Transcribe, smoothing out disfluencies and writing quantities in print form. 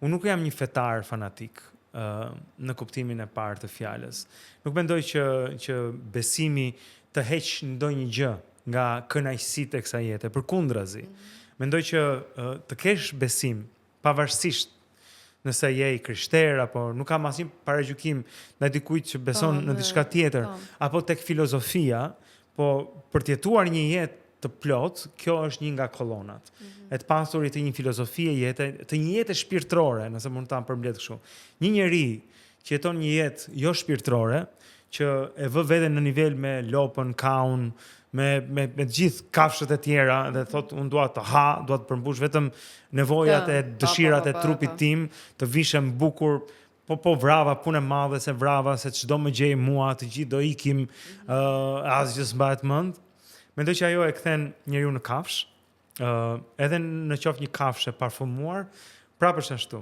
Unë nuk jam një fetar fanatik në kuptimin e parë të fjalës. Nuk mendoj që besimi të heq ndonjë gjë nga kënaqësitë e kësaj jete, përkundrazi. Mendoj që të kesh besim pavarësisht nëse je i krishter apo nuk kam asnjë paragjykim ndaj dikujt që beson në diçka tjetër apo tek filozofia, po për të jetuar një jetë të plot, kjo është një nga kolonat. E të pasurit të një filozofie jete, të një jetë shpirtërore, nëse mund ta përmbledh kështu. Një njeri që jeton një jetë jo shpirtërore, që e vë veten në nivel me lopën, kaun, me të gjithë kafshët e tjera dhe thot unë dua të ha, dua të përmbush vetëm nevojat e dëshirat e trupit tim, të vishem bukur, po vrava, punë e madhe se vrava, se çdo më gjej mua, të gjithë do ikim, asgjë s'mbahet mend. Mendoj që ajo e kthen njeriu në kafsh, edhe në qoftë një kafshë e parfumuar, prapë është ashtu.